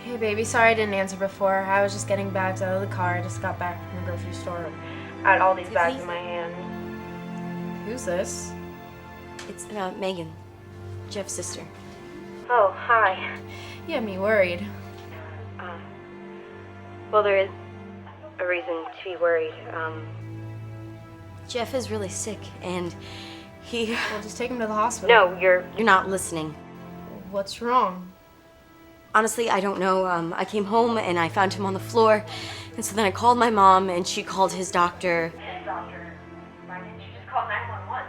Hey baby, sorry I didn't answer before. I was just getting bags out of the car. I just got back from the grocery store. I had all these bags in my hand. Who's this? It's Megan, Jeff's sister. Oh, hi. You had me worried. Well, there is a reason to be worried. Jeff is really sick, and he... Well, just take him to the hospital. No, you're not listening. What's wrong? Honestly, I don't know. I came home and I found him on the floor, and so then I called my mom, and she called his doctor. His doctor? She just called 911.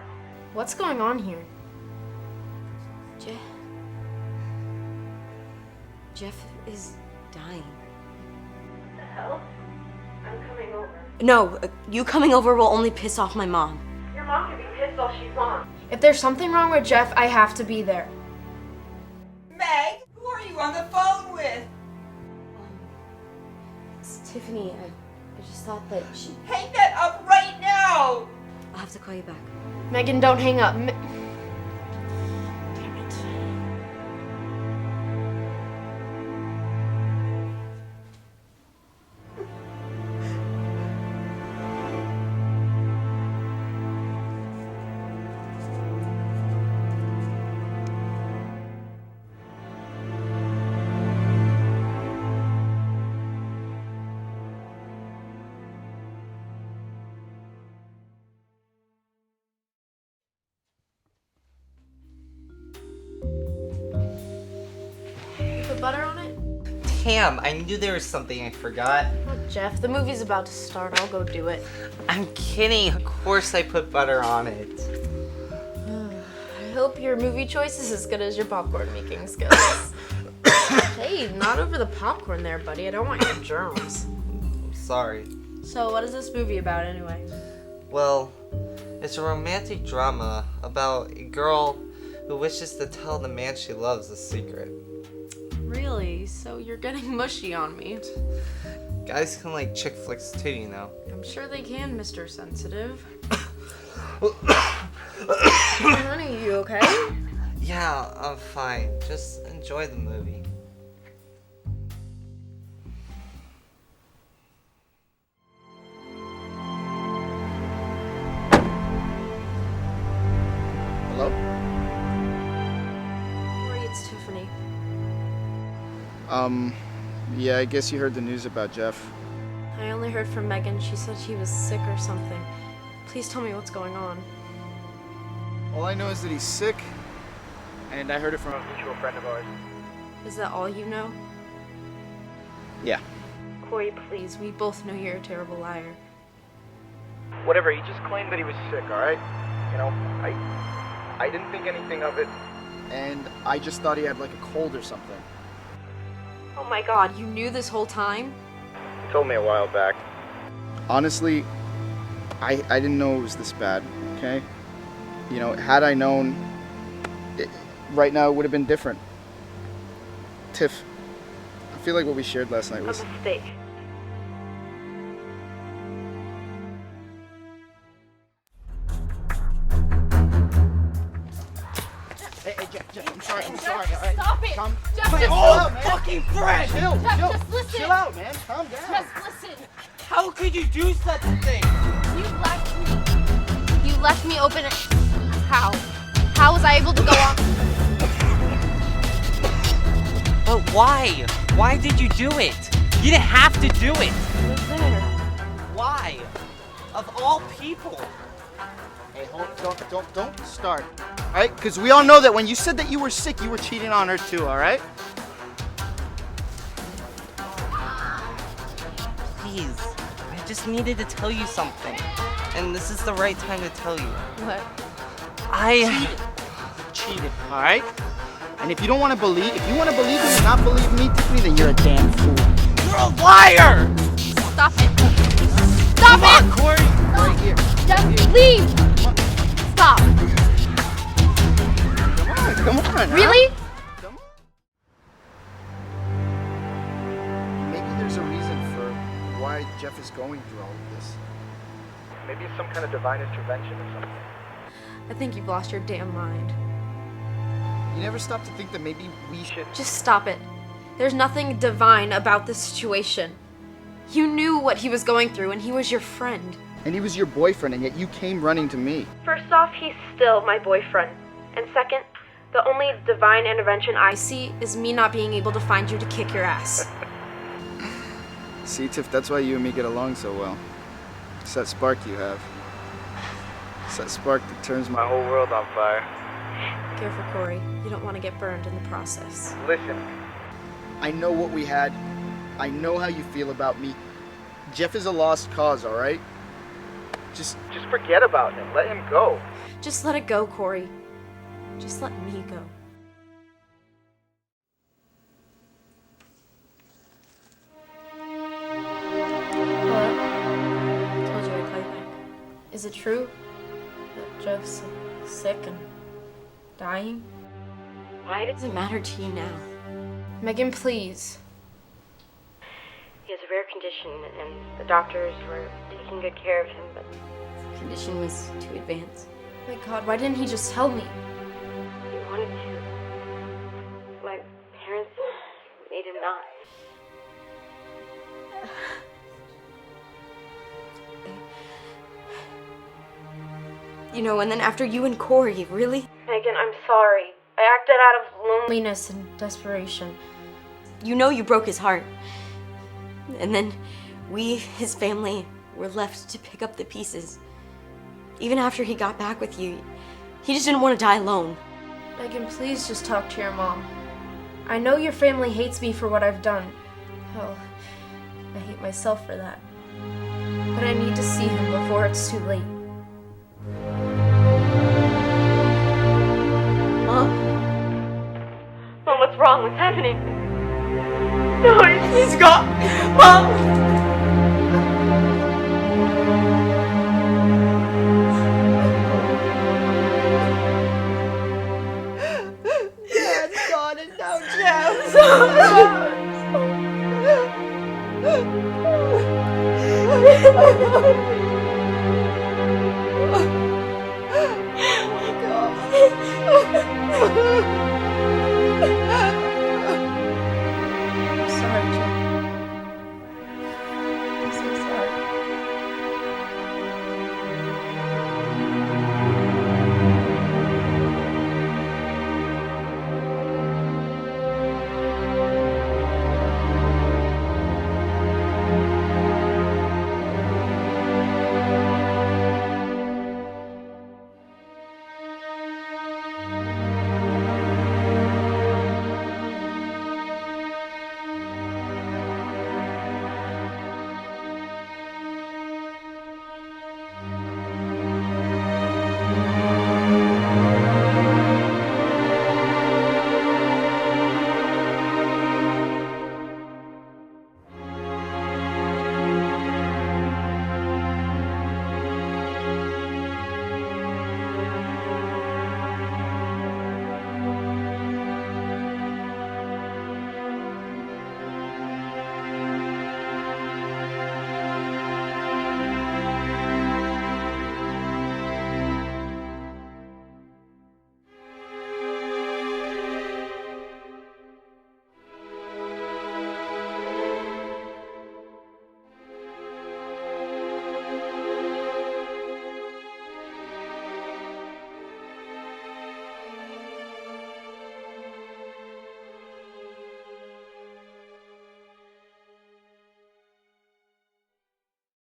What's going on here? Jeff is dying. What the hell? I'm coming over. No, you coming over will only piss off my mom. Your mom can be pissed all she wants. If there's something wrong with Jeff, I have to be there. Meg, who are you on the phone with? It's Tiffany. I just thought that she... Hang that up right now! I'll have to call you back. Megan, don't hang up. Damn it. Put butter on it? Damn, I knew there was something I forgot. Oh, Jeff, the movie's about to start. I'll go do it. I'm kidding. Of course I put butter on it. I hope your movie choice is as good as your popcorn making skills. Hey, not over the popcorn there, buddy. I don't want your germs. Sorry. So, what is this movie about anyway? Well, it's a romantic drama about a girl who wishes to tell the man she loves a secret. Really? So you're getting mushy on me. Guys can like chick flicks too, you know. I'm sure they can, Mr. Sensitive. Honey, you okay? Yeah, I'm fine. Just enjoy the movie. Hello? Corey, it's Tiffany. Yeah, I guess you heard the news about Jeff. I only heard from Megan. She said he was sick or something. Please tell me what's going on. All I know is that he's sick, and I heard it from a mutual friend of ours. Is that all you know? Yeah. Corey, please. We both know you're a terrible liar. Whatever, he just claimed that he was sick, alright? You know, I didn't think anything of it. And I just thought he had like a cold or something. Oh my god, you knew this whole time? He told me a while back. Honestly, I didn't know it was this bad, okay? You know, had I known, right now it would have been different. Tiff, I feel like what we shared last night was... A mistake. Hey, Jeff, I'm sorry, all right? Stop it! Calm. Jeff, My just old fucking friend! Chill, Jeff, chill. just listen. Chill out, man. Calm down. Just listen. How could you do such a thing? You left me open. How? How was I able to go on? But why? Why did you do it? You didn't have to do it. What's there? Why? Of all people. Hey, don't start. All right? Because we all know that when you said that you were sick, you were cheating on her too, all right? Please. I just needed to tell you something. And this is the right time to tell you. What? Cheated, all right? And if you don't want to believe, if you want to believe and not believe me, Tiffany, then you're a damn fool. You're a liar! Stop it! Stop Come on, it! Corey! Right here. Just leave! Stop! Come on, huh? Really? Come on. Maybe there's a reason for why Jeff is going through all of this. Maybe it's some kind of divine intervention or something. I think you've lost your damn mind. You never stop to think that maybe we should... Just stop it. There's nothing divine about this situation. You knew what he was going through, and he was your friend. And he was your boyfriend, and yet you came running to me. First off, he's still my boyfriend. And second, the only divine intervention I see is me not being able to find you to kick your ass. See, Tiff, that's why you and me get along so well. It's that spark you have. It's that spark that turns my whole world on fire. Careful, Corey. You don't want to get burned in the process. Listen, I know what we had. I know how you feel about me. Jeff is a lost cause, all right? Just forget about him. Let him go. Just let it go, Corey. Just let me go. Hello? Told you I'd call you back. Is it true that Jeff's sick and dying? Why does it matter to you now? Megan, please. He has a rare condition, and the doctors were taking good care of him, but the condition was too advanced. My God, why didn't he just tell me? He wanted to. My parents made him not. You know, and then after you and Corey, really? Megan, I'm sorry. I acted out of loneliness and desperation. You know you broke his heart. And then we, his family, were left to pick up the pieces. Even after he got back with you, he just didn't want to die alone. Megan, please just talk to your mom. I know your family hates me for what I've done. Hell, I hate myself for that. But I need to see him before it's too late. Mom? Mom, what's wrong? What's happening? No, he's gone. Mom! Dad's gone and now Jeff's. Oh my God.